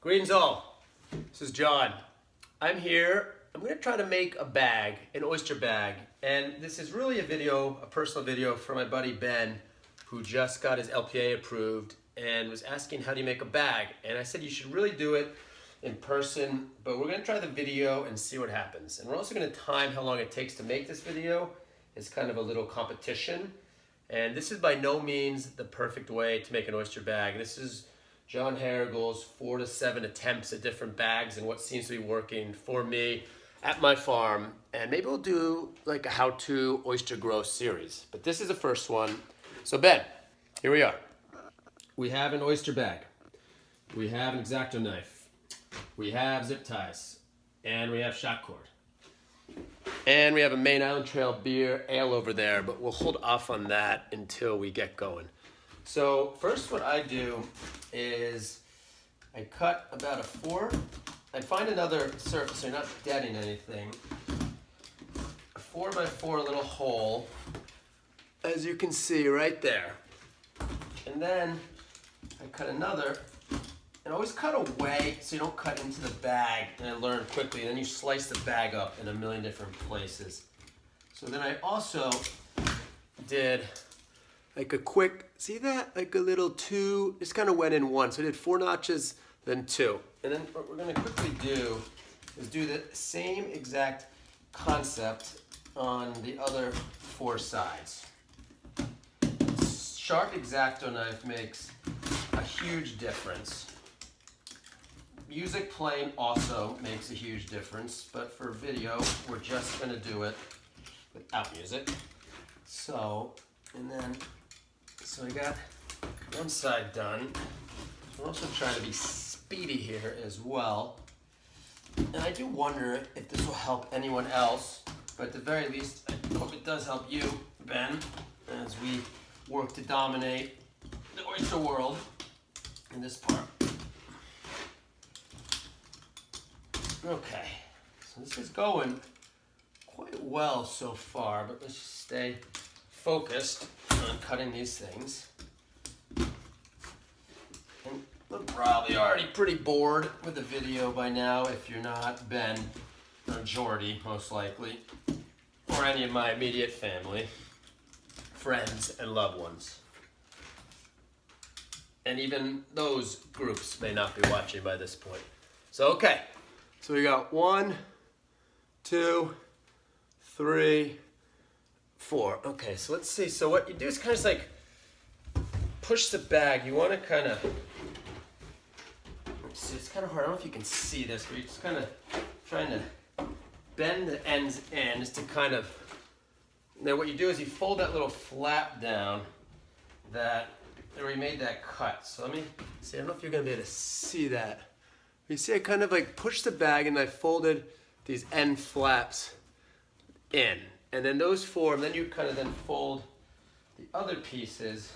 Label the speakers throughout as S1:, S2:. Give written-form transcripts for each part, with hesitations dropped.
S1: Greetings all, this is John. I'm here, I'm going to try to make a bag, an oyster bag, and this is really a personal video for my buddy Ben, who just got his LPA approved and was asking how do you make a bag, and I said you should really do it in person, but we're going to try the video and see what happens. And we're also going to time how long it takes to make this video. It's kind of a little competition, and this is by no means the perfect way to make an oyster bag. This is John Harrigal's 4 to 7 attempts at different bags and what seems to be working for me at my farm. And maybe we'll do like a how-to oyster grow series. But this is the first one. So Ben, here we are. We have an oyster bag. We have an X-Acto knife. We have zip ties. And we have shot cord. And we have a Maine Island Trail beer ale over there, but we'll hold off on that until we get going. So first what I do is I cut about a 4. I find another surface so you're not deading anything. A 4x4 little hole, as you can see right there. And then I cut another, and always cut away so you don't cut into the bag, and I learned quickly. And then you slice the bag up in a million different places. So then I also did like a quick, see that? Like a little 2, just kind of went in 1. So I did 4 notches, then 2. And then what we're gonna quickly do is do the same exact concept on the other 4 sides. Sharp X-Acto knife makes a huge difference. Music playing also makes a huge difference, but for video, we're just gonna do it without music. So I got one side done. We're also trying to be speedy here as well. And I do wonder if this will help anyone else, but at the very least, I hope it does help you, Ben, as we work to dominate the oyster world in this part. Okay, so this is going quite well so far, but let's just stay focused on cutting these things. And we're probably already pretty bored with the video by now if you're not Ben or Jordy, most likely, or any of my immediate family, friends, and loved ones. And even those groups may not be watching by this point. So, okay. So we got 1, 2, 3, 4. Okay, so let's see. So what you do is kind of just like push the bag. You want to kind of, let's see, it's kind of hard. I don't know if you can see this, but you're just kind of trying to bend the ends in just to kind of, now what you do is you fold that little flap down that, where we made that cut. So let me see, I don't know if you're going to be able to see that. You see I kind of like pushed the bag and I folded these end flaps in. And then those form, then you kind of then fold the other pieces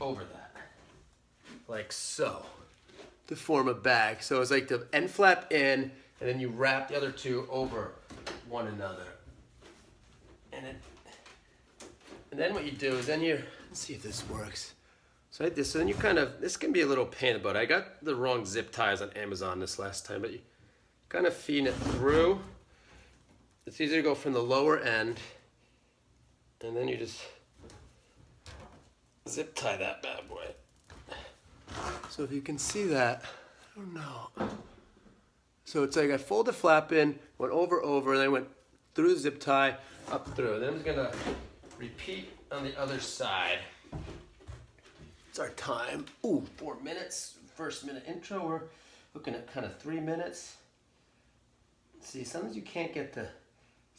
S1: over that, like so, to form a bag. So it's like the end flap in, and then you wrap the other 2 over one another. And then what you do is then let's see if this works. So like this, so then you kind of, this can be a little pain in the butt. I got the wrong zip ties on Amazon this last time, but you kind of feed it through. It's easier to go from the lower end, and then you just zip tie that bad boy. So if you can see that, I don't know. So it's like I fold the flap in, went over, and then I went through the zip tie, up through. Then I'm gonna repeat on the other side. It's our time. Ooh, 4 minutes. First minute intro, we're looking at kind of 3 minutes. See, sometimes you can't get the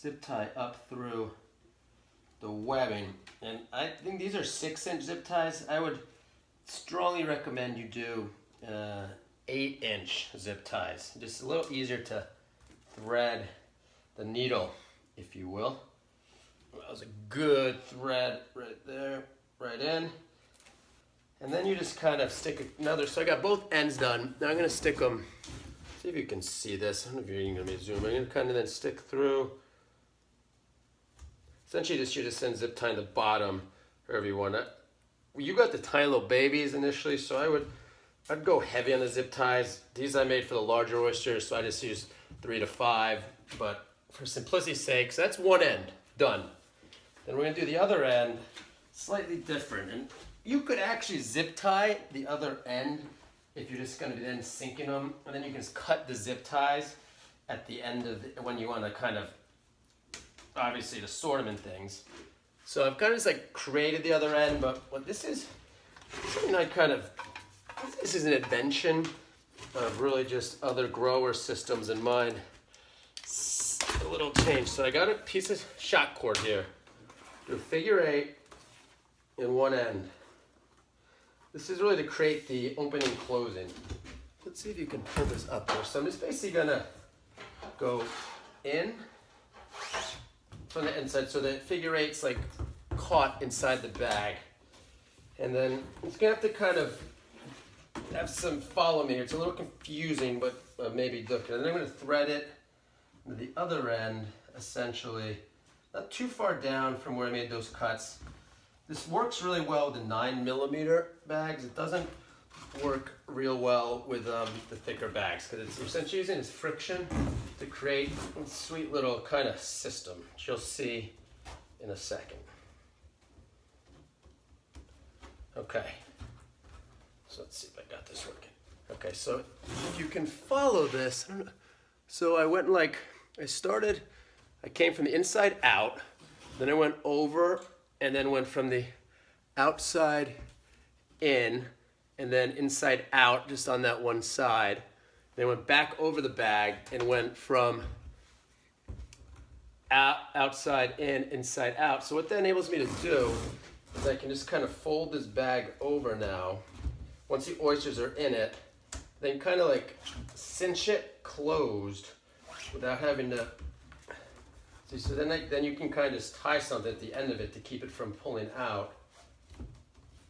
S1: zip tie up through the webbing, and I think these are 6-inch zip ties. I would strongly recommend you do 8-inch zip ties. Just a little easier to thread the needle, if you will. That was a good thread right there, right in. And then you just kind of stick another, so I got both ends done. Now I'm gonna stick them, see if you can see this. I don't know if you're even gonna be zooming. I'm gonna kind of then stick through. Essentially, you're just zip tying the bottom, wherever you want it. You got the tiny little babies initially, so I would I'd go heavy on the zip ties. These I made for the larger oysters, so I just use 3 to 5. But for simplicity's sake, so that's one end, done. Then we're gonna do the other end, slightly different. And you could actually zip tie the other end if you're just gonna be then sinking them. And then you can just cut the zip ties at the end of when you wanna kind of, obviously to sort them and things. So I've kind of just like created the other end, but what this is something I kind of, this is an invention of really just other grower systems in mine. A little change. So I got a piece of shot cord here. Do a figure 8 in one end. This is really to create the opening and closing. Let's see if you can pull this up here. So I'm just basically gonna go in from the inside, so the figure 8's like caught inside the bag. And then it's gonna have to kind of have some follow me. It's a little confusing, but maybe look. And then I'm gonna thread it to the other end, essentially, not too far down from where I made those cuts. This works really well with the 9mm bags. It doesn't work real well with the thicker bags, because it's essentially using this friction to create a sweet little kind of system, which you'll see in a second. Okay, so let's see if I got this working. Okay, so if you can follow this, I don't know. So I went like, I came from the inside out, then I went over, and then went from the outside in, and then inside out, just on that one side. Then went back over the bag and went from outside in, inside out. So what that enables me to do is I can just kind of fold this bag over now. Once the oysters are in it, then kind of like cinch it closed without having to. See, so then you can kind of just tie something at the end of it to keep it from pulling out.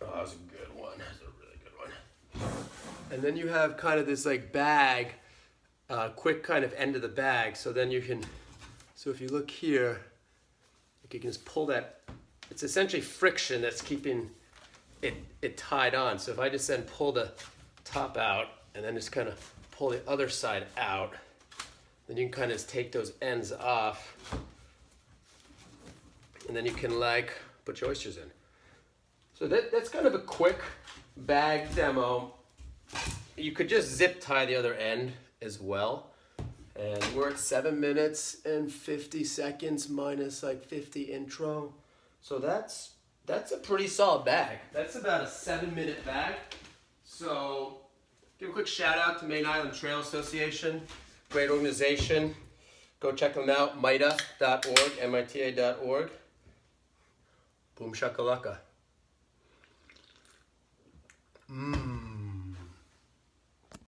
S1: Oh, that was a good one. That was a really good one. And then you have kind of this like bag, quick kind of end of the bag. So then you can, so if you look here, like you can just pull that. It's essentially friction that's keeping it tied on. So if I just then pull the top out and then just kind of pull the other side out, then you can kind of just take those ends off, and then you can like put your oysters in. So that's kind of a quick bag demo. You could just zip tie the other end as well. And we're at 7 minutes and 50 seconds minus like 50 intro. So that's a pretty solid bag. That's about a 7-minute bag. So give a quick shout out to Maine Island Trail Association. Great organization. Go check them out, MITA.org, MITA.org. Boom shakalaka.